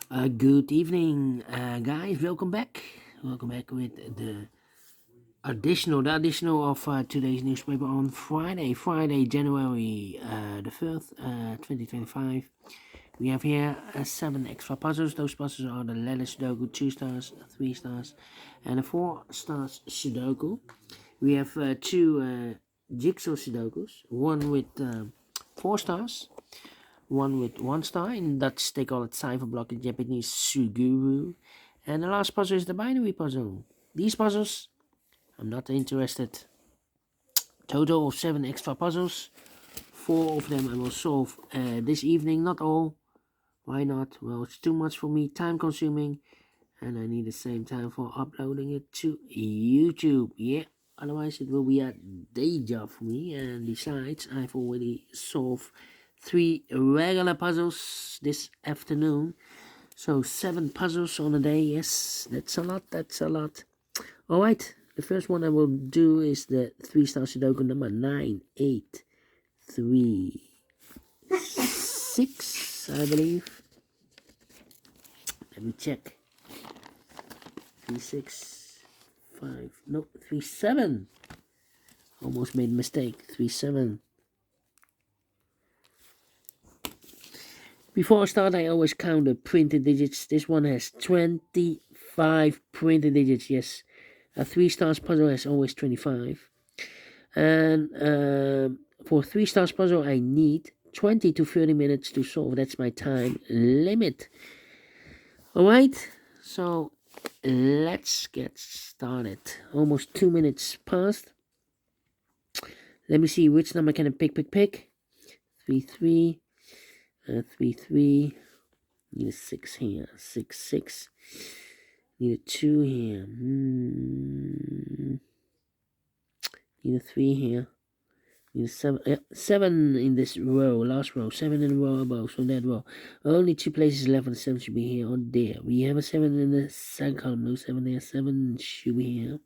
Good evening, guys. Welcome back. Welcome back with the additional of today's newspaper on Friday, January the 1st, 2025. We have here seven extra puzzles. Those puzzles are the letter Sudoku, 2 stars, 3 stars, and a 4 stars Sudoku. We have two jigsaw Sudokus, one with 4 stars, one with 1 star. In Dutch, they call it cipher block. In Japanese, suguru. And the last puzzle is the binary puzzle. These puzzles, I'm not interested. Total of 7 extra puzzles. 4 of them I will solve this evening. Not all. Why not? Well, it's too much for me, time consuming, and I need the same time for uploading it to YouTube. Yeah, otherwise it will be a day job for me. And besides, I've already solved 3 regular puzzles this afternoon. So 7 puzzles on a day. Yes, that's a lot. That's a lot. All right. The first one I will do is the 3 star Sudoku number 9836, I believe. Let me check. 365. No, 37. Almost made a mistake. 37. Before I start, I always count the printed digits. This one has 25 printed digits. Yes, a 3 stars puzzle has always 25. And for 3 stars puzzle, I need 20 to 30 minutes to solve. That's my time limit. All right, so let's get started. Almost 2 minutes passed. Let me see which number can I pick. 3, 3, 3, 3. Need a 6 here. 6, 6. Need a 2 here. Need a 3 here. Need a 7. 7 in this row. Last row. 7 in a row above. So that row. Only 2 places left, and the 7 should be here or there. We have a 7 in the second column. No 7 there. 7 should be here.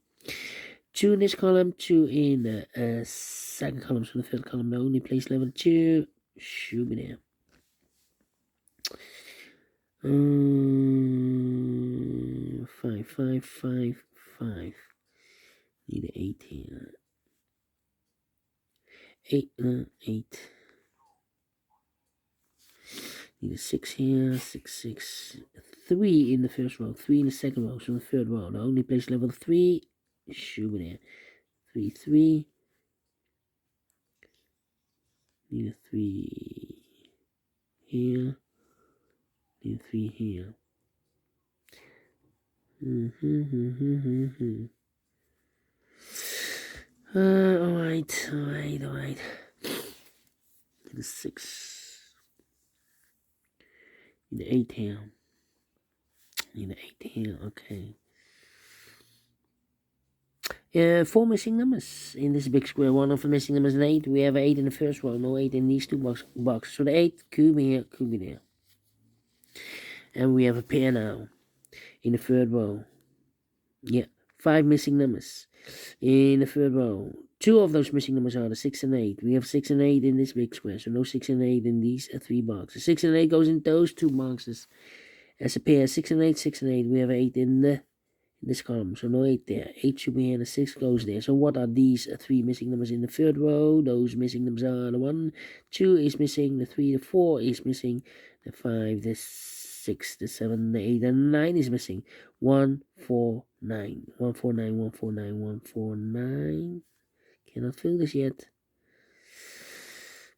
2 in this column. 2 in the second column. So the third column. The only place left, 2 should be there. 5, 5, 5, 5. Need an 8 here. 8, 8. Need a 6 here. 6, 6. 3 in the first row. 3 in the second row. So the third row. The only place level 3 should be there. 3, 3. Need a 3 here. Need a 3 here. Alright. Need a 6. Need an 8 here. Need an 8 here. Okay. 4 missing numbers in this big square. One of the missing numbers is an 8. We have an 8 in the first row. No 8 in these two boxes. So the 8 could be here, could be there. And we have a pair now in the third row. Yeah, 5 missing numbers in the third row. 2 of those missing numbers are the 6 and 8. We have 6 and 8 in this big square. So no 6 and 8 in these 3 boxes. 6 and 8 goes in those 2 boxes as a pair. 6 and 8, 6 and 8. We have 8 in this column, so no 8 there. 8 should be here, and the 6 goes there. So what are these 3 missing numbers in the third row? Those missing numbers are the 1, 2 is missing, the 3, the 4 is missing, the 5, the 6, the 7, the 8, and 9 is missing. 1, 4, 9. 1, 4, 9, 1, 4, 9, 1, 4, 9. Cannot fill this yet.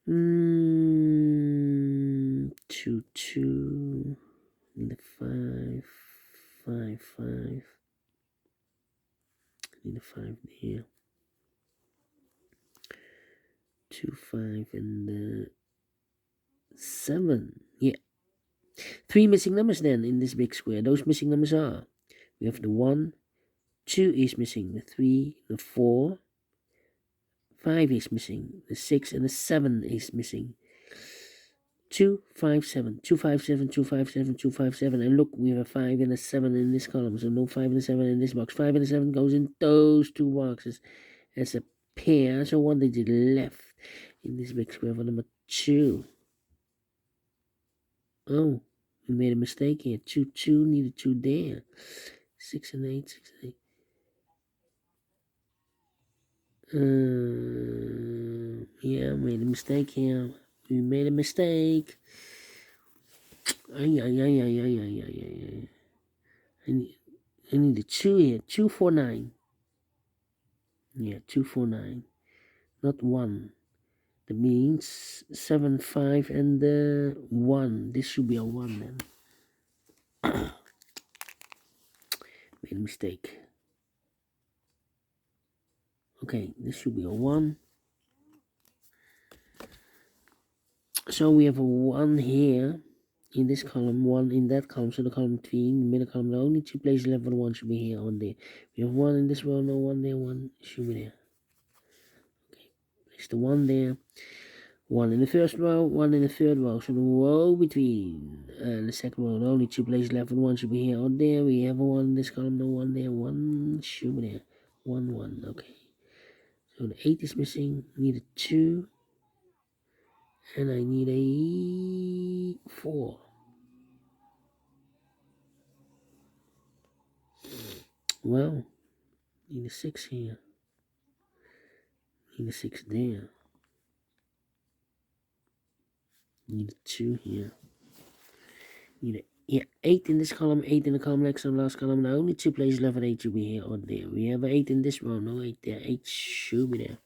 2, 2. Need a 5, 5, 5. Need a 5 here. 2, 5, and 7. Yeah. 3 missing numbers then in this big square. Those missing numbers are, we have the 1, 2 is missing, the 3, the 4, 5 is missing, the 6, and the 7 is missing. 2, 5, 7, 2, 5, 7, 2, 5, 7, 2, 5, 7. And look, we have a 5 and a 7 in this column. So no 5 and a 7 in this box. 5 and a 7 goes in those 2 boxes as a pair. So 1 digit left in this big square for number 2. Oh, We made a mistake here. 2, 2, need a 2 there. 6 and 8, 6 and 8. Yeah, made a mistake here. We made a mistake. Ay, ay, ay, ay, ay, ay, ay, ay. I need a 2 here. 2, 4, 9. Yeah, 2, 4, 9. Not 1. That means 7, 5, and 1. This should be a 1 then. Made a mistake. Okay, this should be a 1. So we have a 1 here in this column, 1 in that column, so the column 3, in the middle column, the only 2 places left for the 1 should be here on there. We have 1 in this row, no 1 there, 1 should be there. Okay, place the 1 there. 1 in the first row, 1 in the third row, so the row between the second row, the only 2 places left for the 1 should be here on there. We have a 1 in this column, no 1 there, 1 should be there. 1, 1, okay. So the 8 is missing, need a 2. And I need a 4. Well, need a 6 here. Need a 6 there. Need a 2 here. Need a 8 in this column, 8 in the column next to the last column. The only 2 places left for 8 should be here or there. We have an 8 in this row, no 8 there. 8 should be there.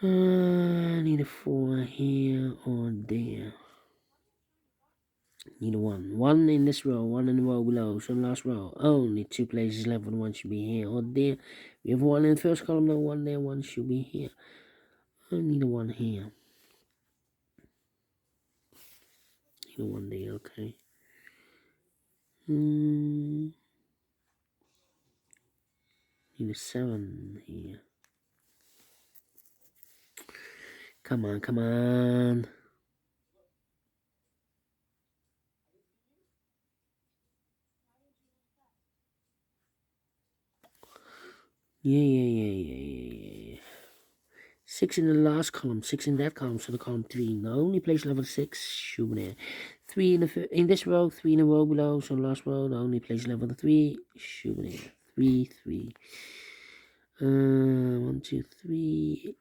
Need a 4 here or there. Need a 1. 1 in this row, 1 in the row below. So the last row, only 2 places left for the 1 should be here or there. We have 1 in the first column, no 1 there, 1 should be here. I need a 1 here. Need a 1 there, okay. Need a 7 here. Come on, come on. Yeah. 6 in the last column, 6 in that column, so the column 3. The only place level 6 should be there. 3 in this row, 3 in the row below, so the last row, the only place level 3 should be there. 3, 3. 1, 2, 3,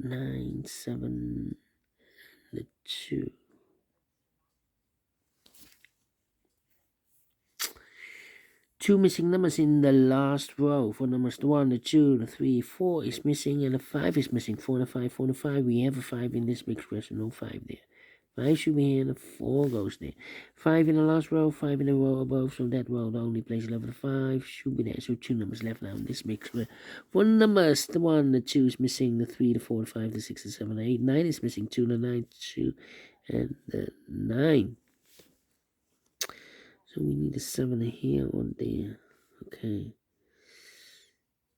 9, 7, the 2. 2 missing numbers in the last row. For numbers the 1, the 2, the 3, 4 is missing, and the 5 is missing. 4 and a 5, 4 and a 5. We have a 5 in this big expression, no 5 there. 5 should be here, and the 4 goes there. 5 in the last row, 5 in the row above, so that row, the only place left for the 5 should be there. So 2 numbers left now in this big expression. For numbers, the 1, the 2 is missing, the 3, the 4, the 5, the 6, the 7, the 8, 9 is missing, 2, the 9, 2, and the 9. So we need a 7 here or there. Okay.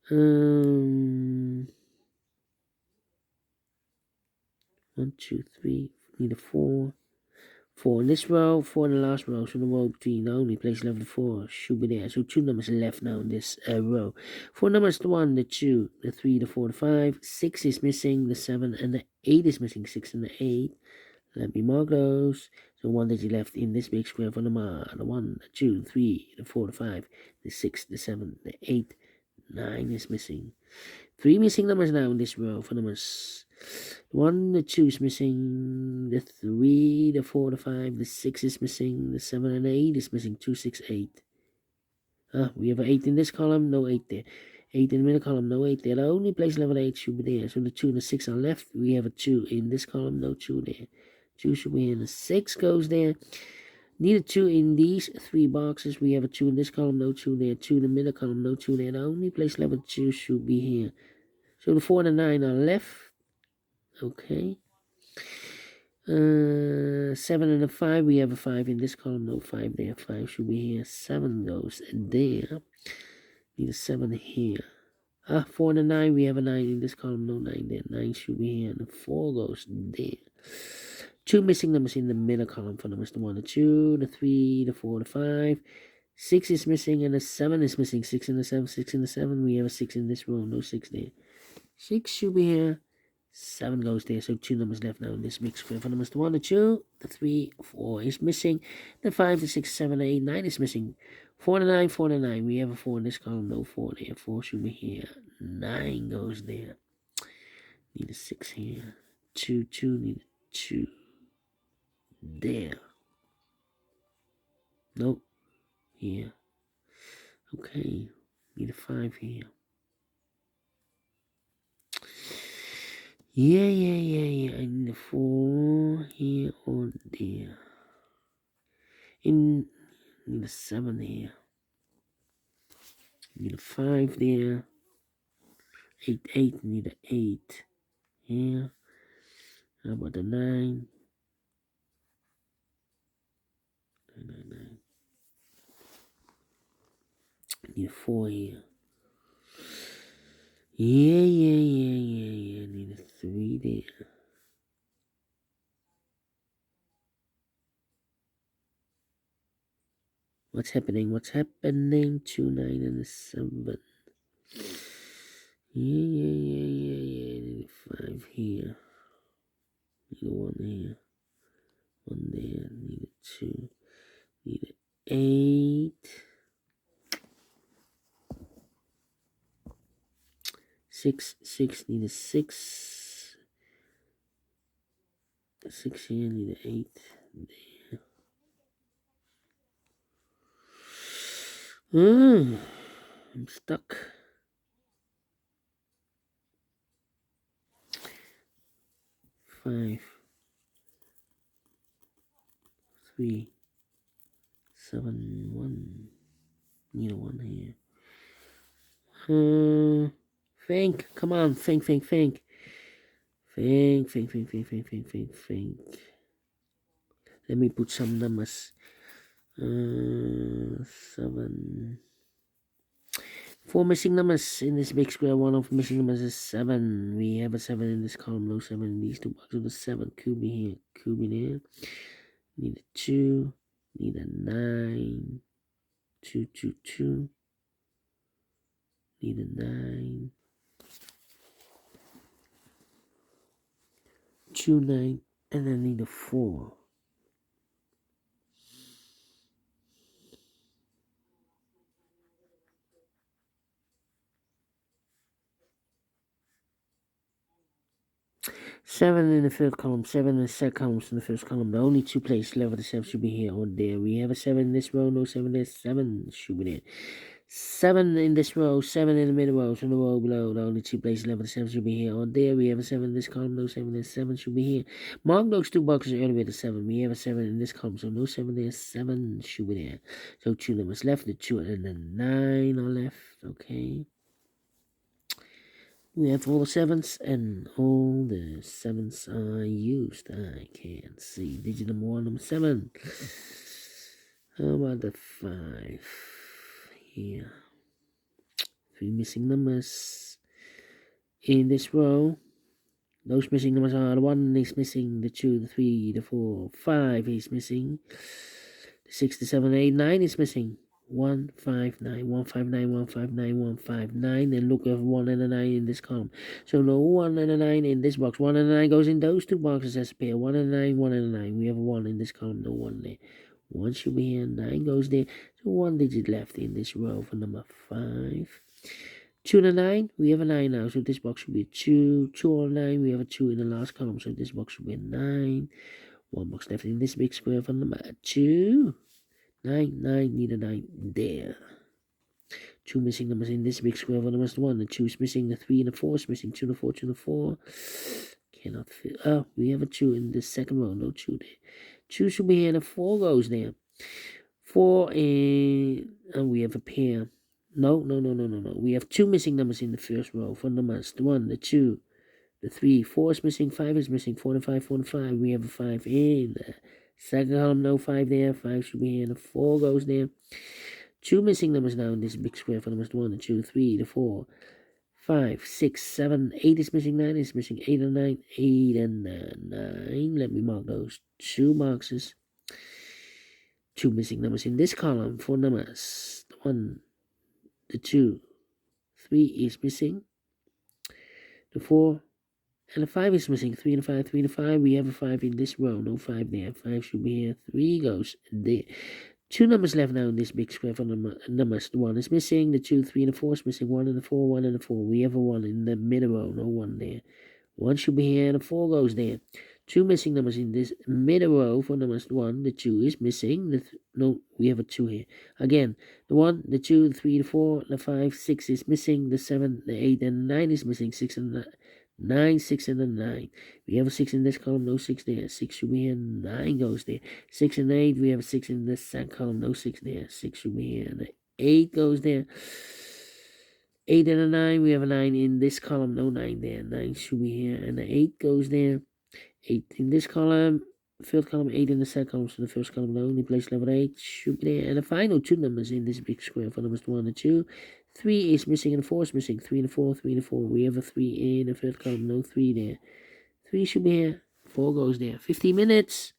1, 2, 3. Need a 4. 4 in this row, 4 in the last row. So the row between the only place left the 4 should be there. So 2 numbers left now in this row. 4 numbers, the 1, the 2, the 3, the 4, the 5. 6 is missing, the 7, and the 8 is missing. 6 and the 8. Let me mark those. So 1 that you left in this big square for the 1, the 2, 3, the 4, the 5, the 6, the 7, the 8, 9 is missing. 3 missing numbers now in this row for numbers. 1, the 2 is missing. The 3, the 4, the 5, the 6 is missing. The 7 and the 8 is missing. 2, 6, 8. We have an 8 in this column, no 8 there. 8 in the middle column, no 8 there. The only place level 8 should be there. So the 2 and the 6 are left. We have a 2 in this column, no 2 there. 2 should be in the 6 goes there. Need a 2 in these 3 boxes. We have a 2 in this column, no 2 there. 2 in the middle column, no 2 there. The only place level 2 should be here. So the 4 and the 9 are left. Okay. 7 and a 5. We have a 5 in this column, no 5 there. 5 should be here. 7 goes there. Need a 7 here. 4 and a 9. We have a 9 in this column, no 9 there. 9 should be here. And the 4 goes there. 2 missing numbers in the middle column for numbers. The 1, the 2, the 3, the 4, the 5. 6 is missing and the 7 is missing. 6 and the 7, 6 and the 7. We have a 6 in this row, no 6 there. 6 should be here. 7 goes there, so 2 numbers left now in this big square. For numbers the 1, the 2, the 3, 4 is missing. The 5, the 6, 7, 8, 9 is missing. 4 to 9, 4 to 9. We have a 4 in this column, no 4 there. 4 should be here. 9 goes there. Need a 6 here. 2, 2, need a 2. There. Nope. Here. Okay. Need a 5 here. Yeah. I need a 4 here or there. Need a 7 here. Need a 5 there. 8, need a 8 here. How about the 9? 9. Need a 4 here. Yeah. Need a 3 there. What's happening? 2, 9, and a 7. Yeah. Need a 5 here. Need a 1 here. 1 there. Need a 2. Need a 8. 6. Need a 6. 6 here. Need a 8 there. I'm stuck. 5, 3, 7, 1. Need a 1 here. Think. Come on. Think. Think. Let me put some numbers. 7. 4 missing numbers in this big square. One of missing numbers is 7. We have a 7 in this column. No 7 in these two boxes. The 7 could be here. Could be there. Need a 2. Need a 9. 2. Need a 9. 2, 9. And then need a 4. Seven in the first column, 7 in the second column in the first column. The only 2 places left of the 7 should be here or there. We have a 7 in this row, no 7 there. 7 should be there. 7 in this row, 7 in the middle row, so the row below. The only 2 places left of the 7 should be here or there. We have a 7 in this column, no 7 there. 7 should be here. Mark those 2 boxes earlier to 7. We have a 7 in this column, so no 7 there. 7 should be there. So 2 numbers left, the 2 and the 9 are left. Okay. We have all the 7s and all the 7s are used. I can't see digit number 1, number 7. How about the 5 here? 3 missing numbers in this row. Those missing numbers are the 1 is missing, the 2, the 3, the 4, 5 is missing, the 6, the 7, 8, 9 is missing. 1, 5, 9, 1, 5, 9, 1, 5, 9, 1, 5, 9, and look at 1 and a 9 in this column. So no 1 and a 9 in this box. 1 and a 9 goes in those 2 boxes as a pair. 1 and a 9, 1 and a 9. We have a 1 in this column, no 1 there. 1 should be here, 9 goes there. So 1 digit left in this row for number 5. 2 and a 9, we have a 9 now. So this box should be a 2. 2 or 9, we have a 2 in the last column. So this box should be a 9. 1 box left in this big square for number 2. 9, need a 9 there. 2 missing numbers in this big square for number 1. The 2 is missing, the 3 and the 4 is missing. 2 and the 4, 2 and the 4. Cannot fit. Oh, we have a 2 in the second row. No 2 there. 2 should be here and a 4 goes there. 4 and we have a pair. No. We have 2 missing numbers in the first row for numbers. The 1, the 2, the 3, 4 is missing, 5 is missing, 4 and 5, 4 and 5. We have a 5 in the second column, no 5 there. 5 should be here and a 4 goes there. 2 missing numbers now in this big square for numbers 1, the 2, 3, the 4, 5, 6, 7, 8 is missing, 9 is missing, 8 and 9, 8 and 9. Let me mark those 2 boxes. 2 missing numbers in this column for numbers. The 1, the 2, 3 is missing. The 4, And the 5 is missing. 3 and 5, 3 and 5. We have a 5 in this row. No 5 there. 5 should be here. 3 goes there. 2 numbers left now in this big square for the numbers. The 1 is missing. The 2, 3, and the 4 is missing. 1 and the 4, 1 and the 4. We have a 1 in the middle row. No 1 there. 1 should be here. And the 4 goes there. 2 missing numbers in this middle row for numbers 1. The 2 is missing. No, we have a 2 here. Again, the 1, the 2, the 3, the 4, the 5, 6 is missing. The 7, the 8, and the 9 is missing. 6 and the 9, 6 and the 9. We have a 6 in this column, no 6 there. 6 should be here, 9 goes there. 6 and 8, we have a 6 in this column, no 6 there. 6 should be here, and the 8 goes there. 8 and a 9, we have a 9 in this column, no 9 there. 9 should be here, and the 8 goes there. 8 in this column, third column, 8 in the second column, so the first column, the only place level 8 should be there. And the final 2 numbers in this big square for numbers 1 and 2. 3 is missing and the 4 is missing. 3 and 4, 3 and 4. We have a 3 in the third column, no 3 there. 3 should be here, 4 goes there. 15 minutes.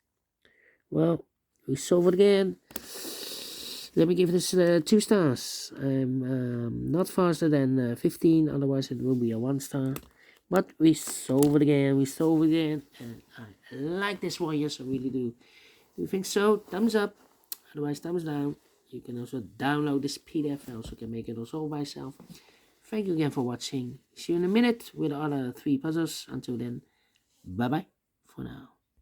Well, we solve it again. Let me give this 2 stars. I'm not faster than 15, otherwise it will be a 1 star. But we solve it again, and I like this one, yes I really do. If you think so, thumbs up, otherwise thumbs down. You can also download this PDF file so you can make it also by yourself. Thank you again for watching. See you in a minute with the other 3 puzzles. Until then, bye bye for now.